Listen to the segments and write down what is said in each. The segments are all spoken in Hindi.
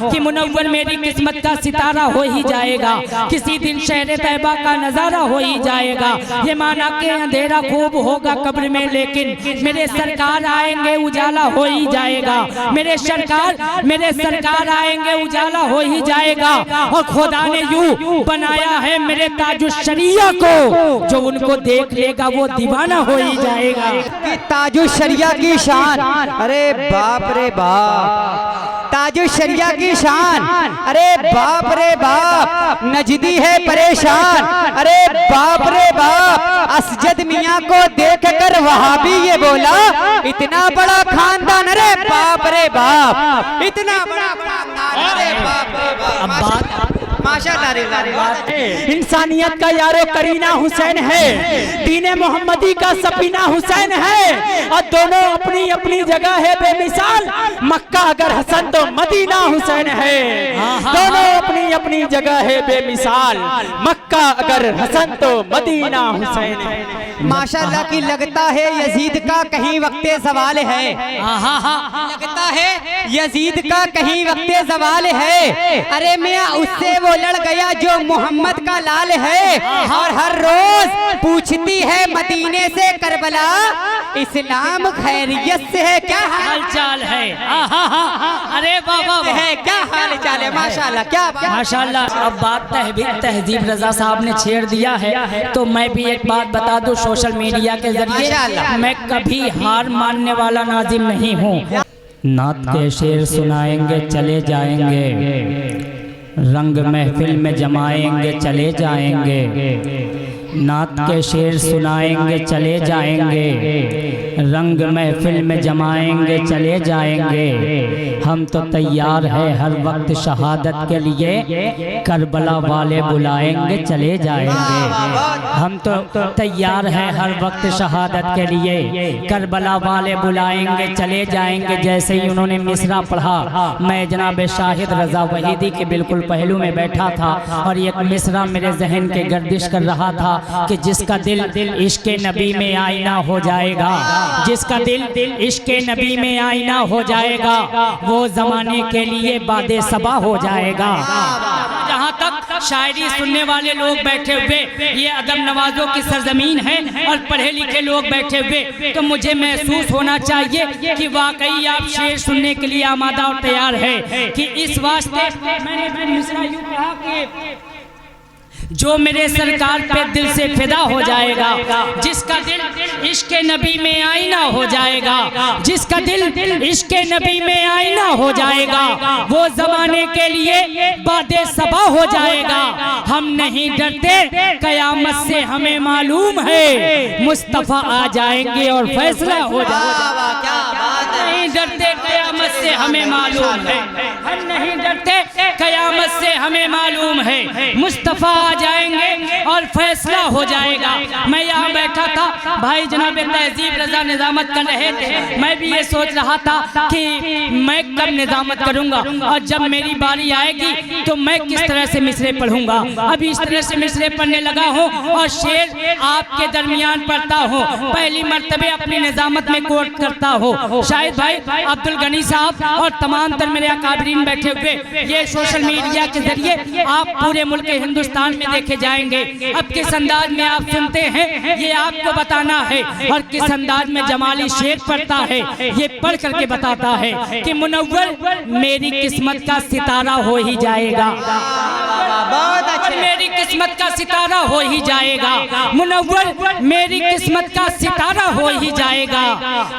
कि मुनव्वर मेरी किस्मत का सितारा हो ही जाएगा, किसी दिन शहर तैयबा का नजारा हो ही जाएगा। ये माना कि अंधेरा खूब होगा कब्र में, लेकिन मेरे सरकार आएंगे उजाला हो ही जाएगा। मेरे सरकार आएंगे उजाला हो ही जाएगा। और खुदा ने यूं बनाया है मेरे ताजुश्शरिया को, जो उनको देख लेगा वो दीवाना हो ही जाएगा। कि ताजुश्शरिया की शान, अरे बाप रे बाप, ताजुश्शरिया की शान, अरे बाप रे बाप, नजदी है परेशान, अरे बाप रे बाप। असजद मियाँ को देख कर वहाबी ये बोला, इतना बड़ा खानदान, अरे बाप रे बाप, इतना बड़ा खानदान, अरे बाप रे बाप। माशाअल्लाह, इंसानियत का यारो करीना हुसैन है, दीने मोहम्मदी का सफीना हुसैन है, और दोनों अपनी अपनी जगह है बेमिसाल। मक्का अगर हसन तो मदीना हुसैन है, दोनों अपनी अपनी जगह है बेमिसाल। मक्का अगर हसन तो मदीना हुसैन है। माशाअल्लाह की लगता है यजीद का कहीं वक्ते सवाल है, लगता है यजीद का कहीं वक्ते सवाल है। अरे मियाँ उससे वो लड़ गया जो मोहम्मद का लाल है, और हर रोज पूछती है मदीने से करबला, इस्लाम खैरियत से है, क्या हाल चाल है। अरे बाबा है, क्या हाल चाल है। माशाअल्लाह, क्या माशाअल्लाह। अब बात तहजीब रजा साहब ने छेड़ दिया है, तो मैं भी एक बात बता दूं, सोशल मीडिया के जरिए मैं कभी हार मानने वाला नाजिम नहीं हूँ। नात के शेर सुनाएंगे चले जाएंगे, रंग महफिल में जमाएंगे चले जाएंगे। नात के शेर सुनाएंगे चले जाएंगे, रंग महफिल में जमाएंगे चले जाएंगे। हम तो तैयार हैं हर वक्त शहादत के लिए, करबला वाले बुलाएंगे चले जाएंगे। हम तो तैयार हैं हर वक्त शहादत के लिए, करबला वाले बुलाएंगे चले जाएंगे। जैसे ही उन्होंने मिसरा पढ़ा, मैं जनाब शाहिद रजा वहीदी के बिल्कुल पहलू में बैठा था, और एक मिसरा मेरे जहन के गर्दिश कर रहा था कि जिसका दिल इश्क़े नबी में आईना हो जाएगा, जिसका दिल इश्क़े नबी में आईना हो जाएगा, वो ज़माने के लिए बादे सबा हो जाएगा। जहाँ तक शायरी सुनने वाले लोग बैठे हुए, ये अदम नवाजों की सरजमीन है और पढ़े लिखे लोग बैठे हुए, तो मुझे महसूस होना चाहिए कि वाकई आप शेर सुनने के लिए आमादा और तैयार है। कि इस वास्ते मैंने मिसरा यूं कहा कि जो मेरे सरकार पे दिल से फिदा हो जाएगा, जिसका दिल इश्क़े नबी में आईना हो जाएगा, जिसका दिल इश्क़े नबी में आईना हो जाएगा, वो ज़माने के लिए बादे सबा हो जाएगा। हम नहीं डरते क़यामत से, हमें मालूम है मुस्तफ़ा आ जाएंगे और फैसला हो जाएगा। नहीं डरते क़यामत से, हमें मालूम है, हम नहीं डरते क़यामत से, हमें मालूम है मुस्तफ़ा आ जाएंगे और फैसला हो जाएगा। मैं यहाँ बैठा था, भाई जनाब तहजीब रजा निज़ामत कर रहे थे, मैं भी ये सोच रहा था कि मैं कब निज़ामत करूँगा, और जब मेरी बारी आएगी तो मैं किस तरह से मिसरे पढ़ूंगा। अभी इस तरह से मिसरे पढ़ने लगा हूँ और शेर आपके दरमियान पढ़ता हूँ, पहली मर्तबे अपनी निज़ामत में कोट करता हूँ। शाहिद भाई, अब्दुल गनी साहब और तमाम तर मेरे अकाबरीन बैठे हुए, ये सोशल मीडिया के जरिए आप पूरे मुल्क हिंदुस्तान में देखे जाएंगे। अब किस अंदाज में आप सुनते हैं ये आपको बताना है, और किस अंदाज में जमाली शेर पढ़ता है ये पढ़ करके बताता है कि मुनव्वर मेरी किस्मत का सितारा हो ही जाएगा, मेरी किस्मत का सितारा हो ही जाएगा, मुनव्वर मेरी किस्मत का सितारा हो ही जाएगा,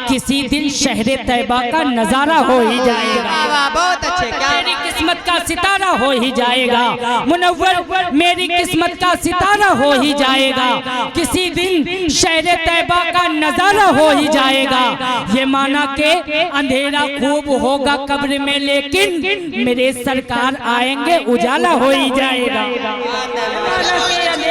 किसी दिन शहर तैयबा का नजारा हो ही जाएगा। बहुत अच्छे, मेरी किस्मत का सितारा हो ही जाएगा, मुनव्वर मेरी किस्मत का सितारा हो ही जाएगा, किसी दिन शहर तैयबा का नजारा हो ही जाएगा। ये माना के अंधेरा खूब होगा कब्र में, लेकिन मेरे सरकार आएंगे उजाला हो ही जाएगा।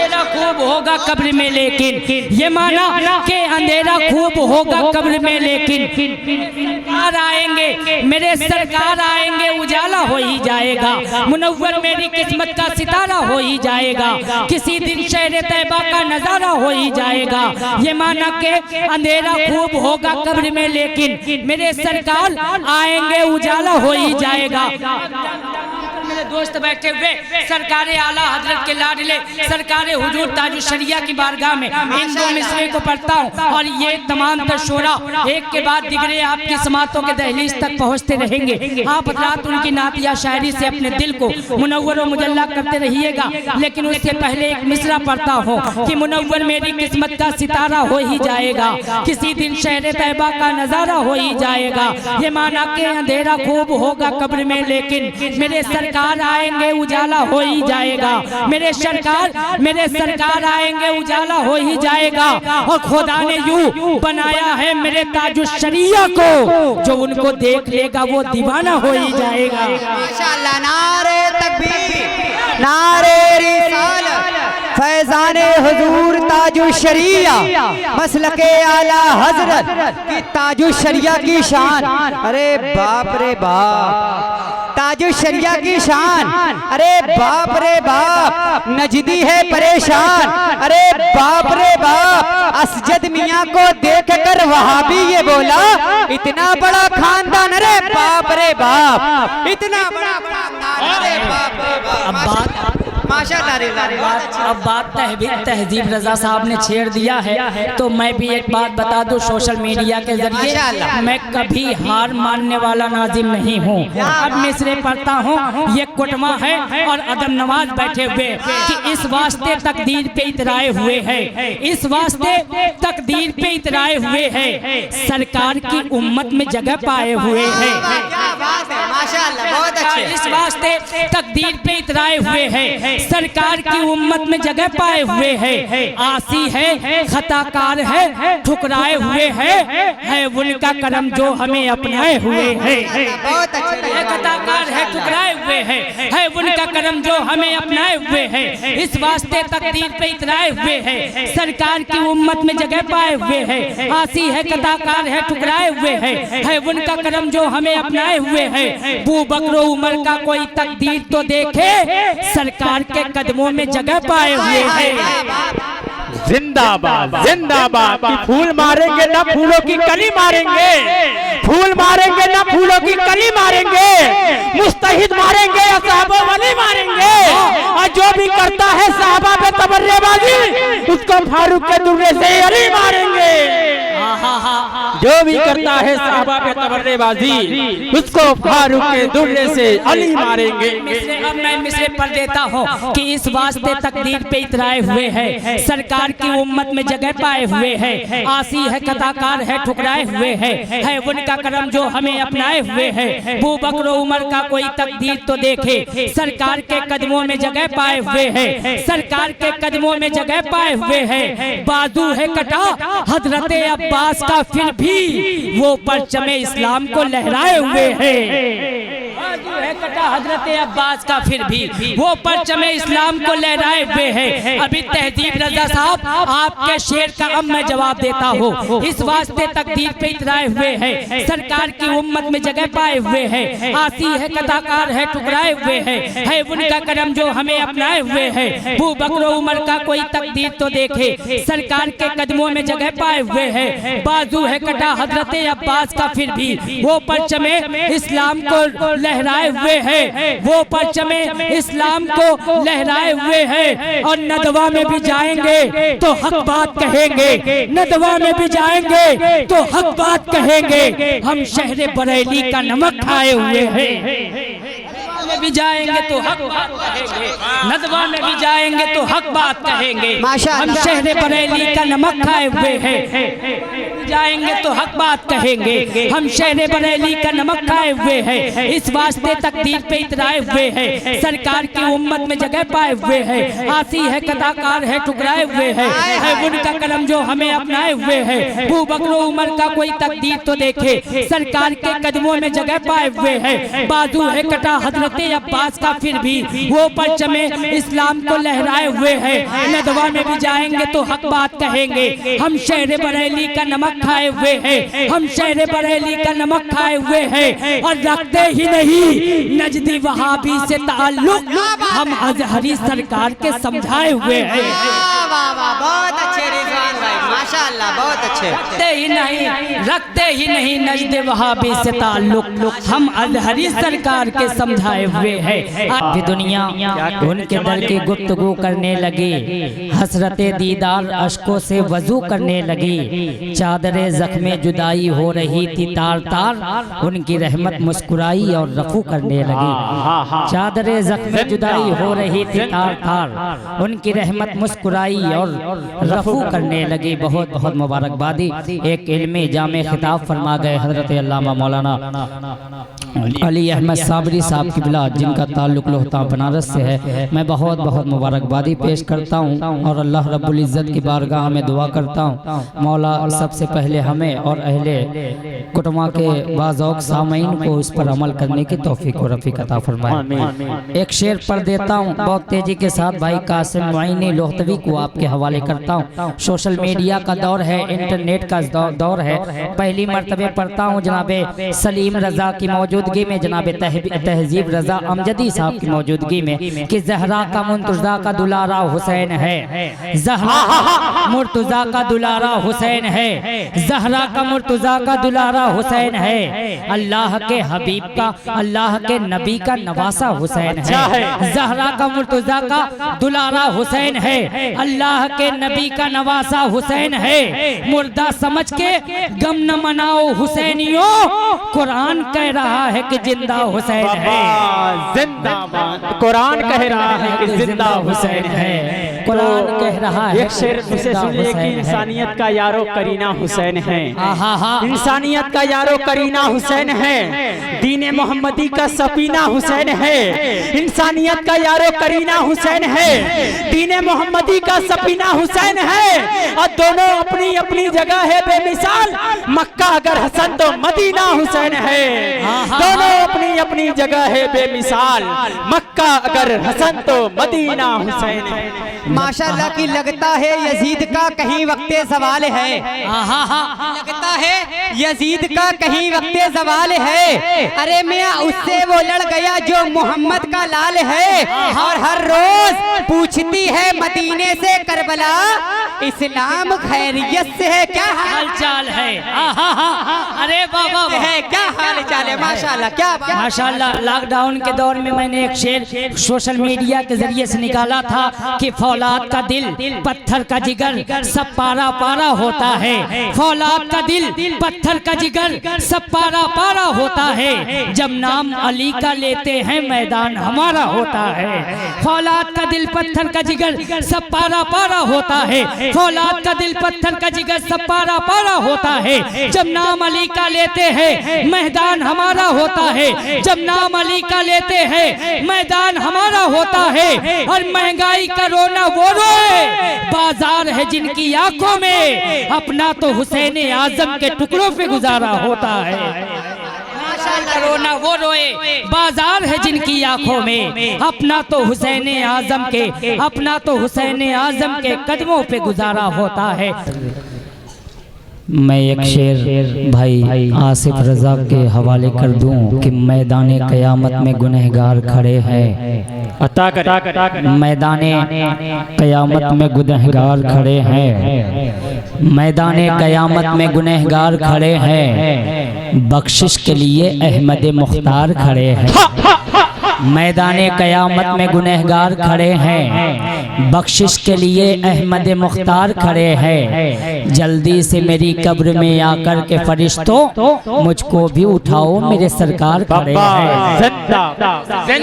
अंधेरा खूब होगा कब्र में लेकिन, ये माना कि अंधेरा खूब होगा कब्र में लेकिन सरकार आएंगे, मेरे सरकार आएंगे, उजाला हो ही जाएगा, मुनव्वर मेरी किस्मत का सितारा हो ही जाएगा, किसी दिन शहर तैयबा का नजारा हो ही जाएगा। ये माना कि अंधेरा खूब होगा कब्र में लेकिन मेरे सरकार आएंगे, उजाला हो ही जाएगा। मेरे दोस्त बैठे हुए सरकार आला हजरत के लाडले सरकार हुजूर ताजुश शरिया की बारगाह में इन दो मिसरे को पढ़ता हूँ और ये तमाम तर शोरा एक के बाद दिगरे आपकी समातों के दहलीज तक पहुँचते रहेंगे। आप हज़रात उनकी नातिया शायरी से अपने दिल को मुनव्वर व मुजल्ला करते रहिएगा, लेकिन उससे पहले एक मिसरा पढ़ता हूँ कि मुनव्वर मेरी किस्मत का सितारा हो ही जाएगा, किसी दिन शहर तैयबा का नज़ारा हो ही जाएगा। ये माना कि अंधेरा खूब होगा कब्र में लेकिन मेरे सरकार आएंगे, उजाला हो ही जाएगा, मेरे सरकार आएंगे, उजाला हो ही जाएगा। और खुदा ने यूं बनाया है मेरे ताजुश शरिया को, जो उनको देख लेगा वो दीवाना हो ही जाएगा। माशाअल्लाह, नारे तकबीर, नारे रिसालत, फैजाने हुजूर ताजुश शरिया, मसलके आला हजरत की ताजुश शरिया की शान। अरे बाप रे बाप, ताजुश शरिया की शान, अरे बाप रे बाप, नजदी है परेशान, अरे बाप रे बाप। असजद मियाँ को देख कर वहाबी ये बोला, इतना बड़ा खानदान, अरे बाप रे बाप, इतना बड़ा खानदान, अरे बाप रे बाप। अब बात तहजीब रजा साहब ने छेड़ दिया है, तो मैं भी एक बात बता दूं सोशल मीडिया के जरिए, मैं कभी हार मानने वाला नाजिम नहीं हूँ। अब मिसरे पढ़ता हूँ, ये कुटमा है और अदम नवाज बैठे हुए कि इस वास्ते तकदीर पे इतराए हुए हैं, इस वास्ते तकदीर पे इतराए हुए हैं, सरकार की उम्मत में जगह पाए हुए हैं, इस वास्ते तकदीर पे इतराए हुए हैं, सरकार की उम्मत में जगह पाए हुए हैं। आसी है, खताकार है, ठुकराए हुए है उनका करम जो हमें अपनाए हुए हैं। खताकार है, ठुकराए हुए है उनका करम जो हमें अपनाए हुए हैं। इस वास्ते तकदीर पे इतराए हुए हैं, सरकार की उम्मत में जगह पाए हुए हैं। आसी है, खताकार है, ठुकराए हुए है उनका करम जो हमें अपनाए हुए हैं। बू बकरो उमर का कोई तकदीर तो देखे, सरकार के कदमों में जगह पाए हुए हैं। जिंदाबाद जिंदाबाद। कि फूल मारेंगे ना फूलों की कली मारेंगे, फूल मारेंगे ना फूलों की कली मारेंगे, मुस्तहिद मारेंगे या साहबा वाली मारेंगे, और जो भी करता है साहबा पे तबर्रेबाजी उसको फारूक के दुर्रे से अली मारेंगे। जो भी करता है साहबा पे तबर्रेबाजी उसको फारूक के दुर्रे से अली मारेंगे। अब मैं मिसरे पढ़ देता हूँ कि इस वास्ते तकदीर पे इतराए हुए हैं, सरकार की उम्मत में जगह पाए हुए हैं। आसी है, कताकार है, ठुकराए हुए है उनका करम जो हमें अपनाए हुए हैं। बू बकरो उमर का कोई तकदीर तो देखे, सरकार के कदमों में जगह पाए हुए हैं, सरकार के कदमों में जगह पाए हुए हैं। बाजू है कटा हजरत अब्बास का, फिर भी वो परचमे इस्लाम को लहराए हुए हैं। बाजू है कटा हजरत अब्बास का, फिर भी वो परचमे इस्लाम को लहराए हुए हैं। अभी तहजीब रजा साहब आपके शेर का अब मैं जवाब देता हूँ। इस वास्ते तकदीर पे इतराए हुए हैं, सरकार की उम्मत में जगह पाए हुए हैं। आसी है, कताकार है, ठुकराए हुए है उनका करम जो हमें अपनाए हुए हैं। बू बकरो उमर का कोई तकदीर तो देखे, सरकार के कदमों में जगह पाए हुए हैं। बाजू है कटा हजरत अब्बास का, फिर भी वो परचमे इस्लाम को लहराए हुए हैं, वो परचमे इस्लाम को लहराए हुए हैं। और नदवा में भी जाएंगे तो हक बात कहेंगे, नदवा में भी जाएंगे तो हक बात कहेंगे। हम शहर बरेली का नमक खाए हुए हैं, में भी जाएंगे तो हक बात कहेंगे, नदवा में भी जाएंगे तो हक बात कहेंगे। हम शहर बरेली का नमक खाए हुए हैं, जाएंगे तो हक बात कहेंगे। हम शहर बरेली का नमक खाए हुए हैं। इस वास्ते तकदीर पे इतराए हुए हैं, सरकार की उम्मत में जगह पाए हुए हैं। आसी है, कताकार है, ठुकराए हुए हैं उनका करम जो हमें अपनाए हुए हैं। बू बकरो उमर का कोई तकदीर तो देखे, सरकार के कदमों में जगह पाए हुए हैं। बाजू है कटा हजरत अब्बास का फिर भी वो परचमे इस्लाम को लहराए हुए है। नदवा में भी जाएंगे तो हक बात कहेंगे। हम शहर बरेली का नमक खाए हुए हैं, हम शहर बरेली का नमक खाए हुए हैं और रखते ही नहीं नजदी वहाबी से ताल्लुक हम अजहरी सरकार के समझाए हुए हैं। बहुत अच्छे रिजवान भाई, माशाअल्लाह, बहुत अच्छे। रखते ही नहीं नजद वहाबी से ताल्लुक हम अजहरी सरकार के समझाए हुए हैं। आधी दुनिया उनके दर की गुफ्तगू करने लगी, हसरते दीदार अश्कों से वजू करने लगी। चादरे जख्मे जुदाई हो रही थी तार तार, उनकी रहमत मुस्कुराई और रफू करने लगी। चादरे जख्मे जुदाई हो रही थी तार तार, उनकी रहमत मुस्कुराई और रफू करने लगी। बहुत बहुत मुबारकबादी। एक इल्मी जामे खिताब फरमा गए हजरत अल्लामा मौलाना अली अहमद साबरी साहब की बिला, जिनका ताल्लुक लोहता बनारस से है। मैं बहुत बहुत मुबारकबादी पेश करता हूँ और अल्लाह रब्बुल इज़्ज़त की बारगाह में दुआ करता हूँ मौला सबसे पहले हमें और अहले कुटुंबा के बाज़ौक़ सामईन को इस पर अमल करने की तौफीक और रफ़ीक अता फरमाए। एक शेर पढ़ देता हूँ बहुत तेज़ी के साथ, भाई कासिम मुईनी लोहतवी को आपके हवाले करता हूँ। सोशल मीडिया का दौर है, इंटरनेट का दौर है। पहली मरतबे पढ़ता हूँ जनाबे सलीम रज़ा की मौजूदगी में, जनाबे तहजीब रज़ा अमजदी साहब की मौजूदगी में कि ज़हरा का मुर्तज़ा का दुलारा हुसैन है, ज़हरा मुर्तज़ा का दुलारा हुसैन है, ज़हरा का मुर्तज़ा का दुलारा हुसैन है। अल्लाह के हबीब का, अल्लाह के नबी का नवासा हुसैन है। ज़हरा का मुर्तज़ा का दुलारा हुसैन है, अल्लाह के नबी का नवासा हुसैन है। मुर्दा समझ के गम न मनाओ हुसैनियों, कुरान कह रहा है कि जिंदा हुसैन है। जिंदाबाद, कुरान कह रहा है कि जिंदा हुसैन है। कुरान कह रहा है एक शेर मुझसे सुनिए कि इंसानियत का यारो करीना हुसैन है। इंसानियत का यारो करीना हुसैन है, दीन मोहम्मदी का सफीना हुसैन है। इंसानियत का यारो करीना हुसैन है, दीन मोहम्मदी का सफीना हुसैन है। और दोनों अपनी अपनी जगह है बेमिसाल, मक्का अगर हसन तो मदीना हुसैन है। दोनों अपनी अपनी जगह है बेमिसाल, मक्का अगर हसन तो मदीना हुसैन है। माशाअल्लाह की लगता है यजीद का कहीं वक्ते सवाल है। लगता है यजीद का कहीं वक्ते सवाल है। अरे मियाँ उससे वो लड़ गया जो मोहम्मद का लाल है, और हर रोज पूछती है मदीने से करबला, इस्लाम खैरियत से है, क्या हाल चाल है। अरे बाबा है, क्या हाल चाल है। माशाअल्लाह, क्या माशाअल्लाह। लॉकडाउन के दौर में मैंने एक शेर सोशल मीडिया के जरिए से निकाला था कि फौलाद का दिल पत्थर का जिगर सब पारा पारा होता है। फौलाद का दिल पत्थर का जिगर सब पारा पारा होता है। जब नाम अली का लेते हैं मैदान हमारा होता है। फौलाद का दिल पत्थर का जिगर सब पारा पारा होता है। फौलाद का दिल पत्थर का जिगर सब पारा पारा होता है। जब नाम अली का लेते हैं मैदान हमारा होता है। जब नाम अली का लेते हैं मैदान हमारा होता है। और महंगाई का रोना वो रोए, बाजार है जिनकी आंखों में, अपना तो हुसैन आजम के टुकड़ों पे गुजारा होता है। रोना वो रोए, बाजार है जिनकी आंखों में, अपना तो हुसैन आजम के, अपना तो हुसैन आजम के कदमों पे गुजारा होता है। मैं एक शेर भाई आसिफ रजा के हवाले कर दूं कि मैदान क़यामत में गुनहगार खड़े हैं। मैदान क़यामत में गुनहगार खड़े हैं। मैदान क़यामत में गुनहगार खड़े हैं। बख्शिश के लिए अहमद मुख्तार खड़े हैं। मैदान क़यामत में गुनहगार खड़े हैं। बख्शिश के लिए अहमद मुख्तार खड़े हैं। जल्दी से मेरी कब्र में आकर के फरिश्तों मुझको भी उठाओ, मेरे सरकार खड़े हैं।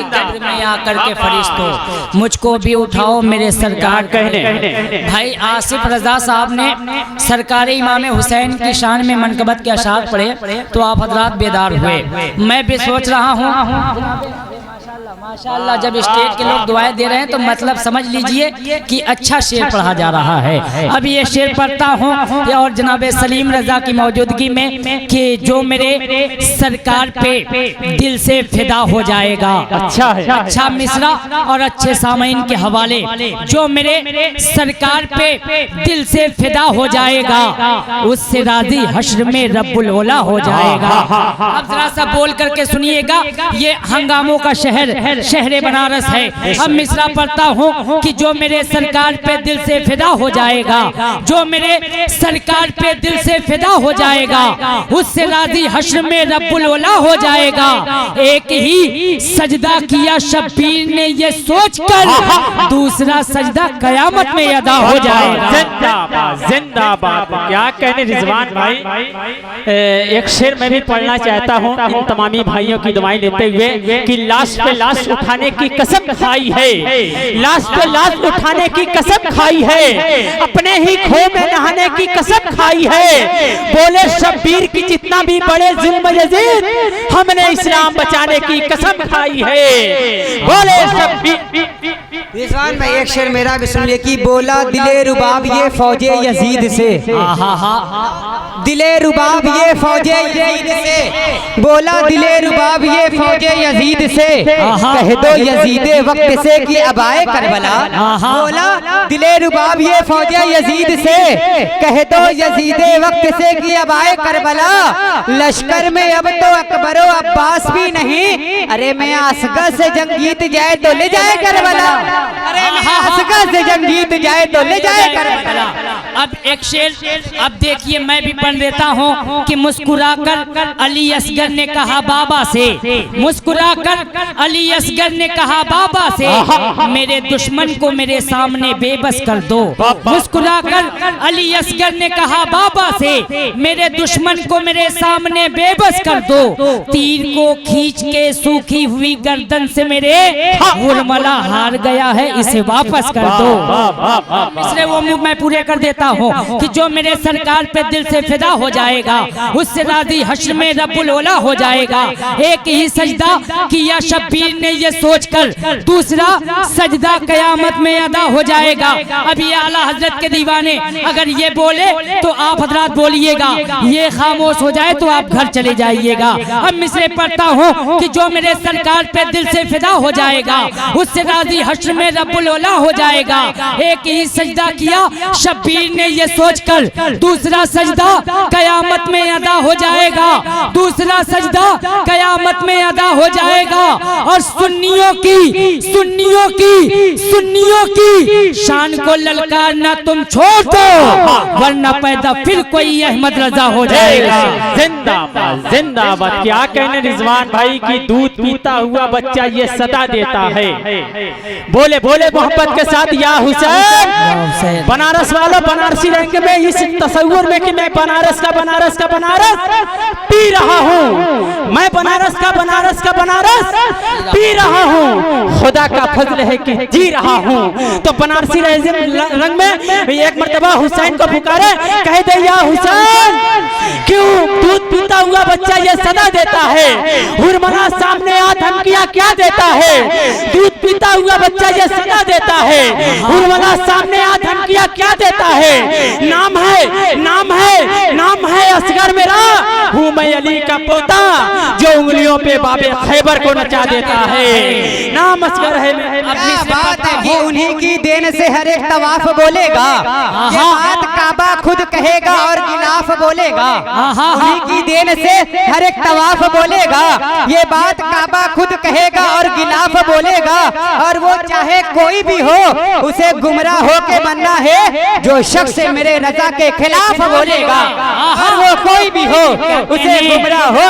कब्र में आकर के फरिश्तों मुझको भी उठाओ, मेरे सरकार खड़े हैं। भाई आसिफ रजा साहब ने सरकार इमाम हुसैन की शान में मनकबत के अशार पढ़े तो आप हजरात बेदार हुए। मैं भी सोच रहा हूँ माशाल्लाह, जब स्टेज के लोग दुआएं दे रहे हैं तो मतलब समझ लीजिए कि अच्छा शेर पढ़ा जा रहा है। अब ये शेर पढ़ता हूँ और जनाब सलीम रजा की मौजूदगी में कि जो मेरे सरकार पे दिल से फिदा हो जाएगा। अच्छा है, अच्छा मिसरा और अच्छे सामीन के हवाले, जो मेरे सरकार पे दिल से फिदा हो जाएगा उससे राजी हश्र में रब्बुल ओला हो जाएगा। अब जरा सा बोल करके सुनिएगा, ये हंगामों का शहर शहर बनारस है। अब मिसरा पढ़ता हूँ कि जो मेरे सरकार पे दिल से फिदा हो जाएगा, जो मेरे सरकार पे दिल से फिदा हो जाएगा उससे राजी हश्र में रब्बुल ओला हो जाएगा। एक ही सजदा किया शब्बीर ने ये सोचकर, दूसरा सजदा कयामत में अदा हो जाएगा। जिंदाबाद जिंदाबाद। क्या कहने रिजवान भाई, एक शेर मैं भी पढ़ना चाहता हूँ इन तमामी भाइयों की दुआएं लेते हुए कि लाश पे लाश उठाने की कसम खाई है, लाश पे लाश उठाने की कसम खाई है, अपने ही खो में नहाने की कसम खाई है। बोले शब्बीर की जितना भी बड़े जुल्म यजीद, हमने इस्लाम बचाने की कसम खाई है। बोले शब्बीर। रिजवान भाई एक शेर मेरा भी सुन लिए कि बोला दिले रुबाब ये फौजे यजीद से, दिले रुबाब ये फौजे यजीद से, बोला दिले रुबाब ये फौजे यजीद से, कह दो यजीदे वक्त से कि अब आए करबला। बोला दिले रुबाब ये फौजे यजीद से, कह दो यजीदे वक्त से कि अब आए करबला। लश्कर में अब तो अकबरो अब्बास भी नहीं, अरे मैं असगर से जंग जीत जाए तो ले जाए करबला, अरे मैं असगर से जंग जीत जाए तो ले जाए करबला। अब एक शेर अब देखिए मैं भी पढ़ देता हूँ कि मुस्कुराकर अली असगर ने कहा बाबा से, मुस्कुराकर अली असगर ने कहा बाबा से, मेरे दुश्मन को मेरे सामने बेबस कर दो। मुस्कुराकर अली असगर ने कहा बाबा से, मेरे दुश्मन को मेरे सामने बेबस कर दो। तीर को खींच के सूखी हुई गर्दन से मेरे हुरमला हार गया है, इसे वापस कर दो। इसलिए वो मैं पूरे कर देता हूँ कि जो मेरे सरकार पे दिल से फिदा हो जाएगा उससे राजी हश्र में रब्बुल ओला हो जाएगा। एक ही सजदा किया शब्बीर ने ये सोचकर, दूसरा सजदा कयामत में अदा हो जाएगा। अभी आला हजरत के दीवाने अगर ये बोले तो आप हजरात बोलिएगा, ये खामोश हो जाए तो आप घर चले जाइएगा। अब मिसरे पढ़ता हूँ कि जो मेरे सरकार पे दिल से फिदा हो जाएगा उससे राजी हश्र में रब्बुल ओला हो जाएगा। एक ही सजदा किया शब्बीर ने ये सोचकर, दूसरा सजदा कयामत में अदा हो जाएगा, दूसरा सजदा कयामत में अदा हो जाएगा। और सुन्नियों की शान को ललकारना तुम छोड़ दो, वरना पैदा फिर कोई अहमद रजा हो जाएगा। जिंदाबाद जिंदाबाद। क्या कहने रिजवान भाई की दूध पीता हुआ बच्चा ये सदा देता है। बोले बोले मोहब्बत के साथ या हुसैन। बनारस वालों बनारसी रहेंगे में इस तस्वीर में कि मैं बनारस का बनारस पी रहा हूँ, मैं बनारस का बनारस पी रहा हूँ। खुदा का फजल है कि जी रहा हूँ। तो बनारसी रंग में एक मर्तबा हुसैन को पुकारे, कह दे या हुसैन, क्यों दूध पीता हुआ बच्चा ये सदा देता है, हुरमला सामने आ धमकियां क्या देता है। दूध पीता हुआ बच्चा ये सदा देता है, हुरमला सामने आ धमकियां क्या देता है। नाम है असगर मेरा, हूँ मैं अली का पोता जो उंगलियों पे बाबे खैबर को नचा देता है। नाम असगर है। बात है कि उन्हीं की देन से हर एक तवाफ बोलेगा, ये बात काबा खुद कहेगा और गिलाफ बोलेगा। उन्हीं की देन से हर एक तवाफ बोलेगा, ये बात काबा खुद कहेगा और गिलाफ बोलेगा। और वो चाहे कोई भी हो उसे गुमराह हो के बनना है, जो शख्स मेरे रजा के खिलाफ बोलेगा। और वो कोई भी हो उसे गुमराह हो।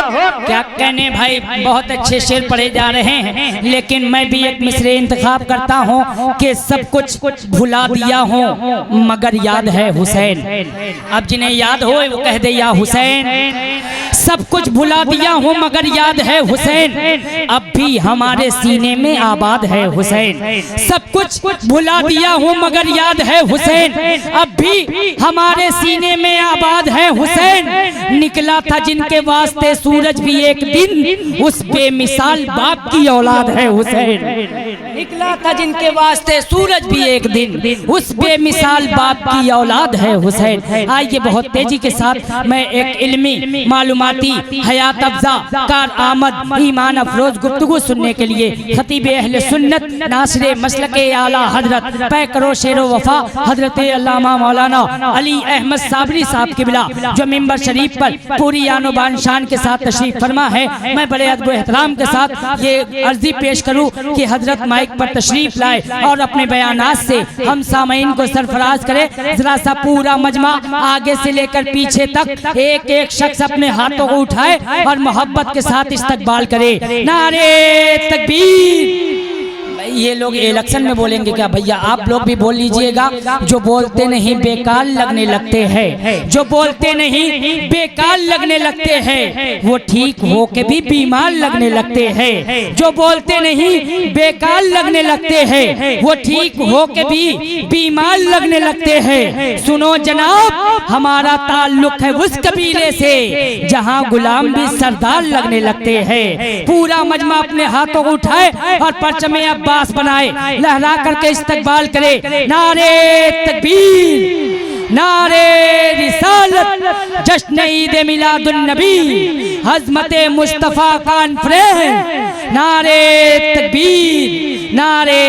क्या कहने भाई, बहुत अच्छे शेर पढ़े जा रहे हैं, लेकिन मैं भी एक मिसरे इंतखाब करता हूँ कि सब कुछ भुला दिया हूँ मगर याद है हुसैन। अब जिन्हें याद हो वो कह दे या हुसैन। सब सब कुछ भुला दिया हूँ मगर याद है हुसैन, अब भी हमारे सीने में आबाद है हुसैन। सब कुछ भुला दिया हूँ मगर याद है हुसैन, अब भी हमारे सीने में आबाद है हुसैन। निकला था जिनके वास्ते सूरज भी एक दिन, उस बेमिसाल बाप की औलाद है हुसैन। निकला था जिनके वास्ते सूरज भी एक दिन, उस बेमिसाल बाप की औलाद है हुसैन। आइए बहुत तेजी के साथ मैं एक इल्मी मालूमाती हयात अफ़ज़ा कार आमद ईमान अफरोज गुफ्तगू सुनने के लिए खतीब अहले सुन्नत नासिरे मसलके आला हजरत पैकरो शेरो वफा हजरत अल्लामा मौलाना अली अहमद साबरी साहब किबला जो मिंबर शरीफ पर पूरी आनो बान शान के साथ तशरीफ फरमा है, मैं बड़े अदब एहतराम के साथ ये अर्जी पेश करूं कि हजरत माइक पर तशरीफ लाए और अपने बयानात से हम सामईन को सरफराज करे। जरा सा पूरा मजमा आगे से लेकर पीछे तक एक एक शख्स अपने हाथों को उठाए और मोहब्बत के साथ इस्तकबाल करे। नारे तकबीर। ये लोग इलेक्शन में बोलेंगे क्या भैया? आप लोग भी बोल लीजिएगा। जो बोलते नहीं बेकार लगने लगते हैं, जो बोलते नहीं बेकार लगने लगते हैं, वो ठीक हो के भी बीमार लगने लगते हैं। जो बोलते नहीं बेकार लगने लगते हैं, वो ठीक हो के भी बीमार लगने लगते हैं। सुनो जनाब, हमारा ताल्लुक है उस कबीले से जहाँ गुलाम भी सरदार लगने लगते हैं। पूरा मजमा अपने हाथों को उठाए और परचमे अब्बास बनाए, लहरा करके इस्तकबाल करे। नारे तकबीर, नारे रिसालत, जश्न ईद मिलादुन नबी, हज़मते मुस्तफ़ा कॉन्फ्रेंस। नारे तकबीर, नारे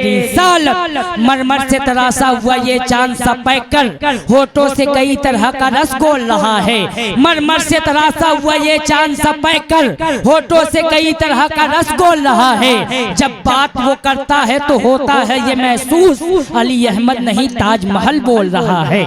रिसालत। मरमर से तराशा हुआ ये चांद सा पैकर होठों से कई तरह का रस घोल रहा है। मरमर से तराशा हुआ ये चांद सा पैकर होठों से कई तरह का रस घोल रहा है। जब बात वो करता है तो होता है ये महसूस, अली अहमद नहीं ताजमहल बोल रहा है।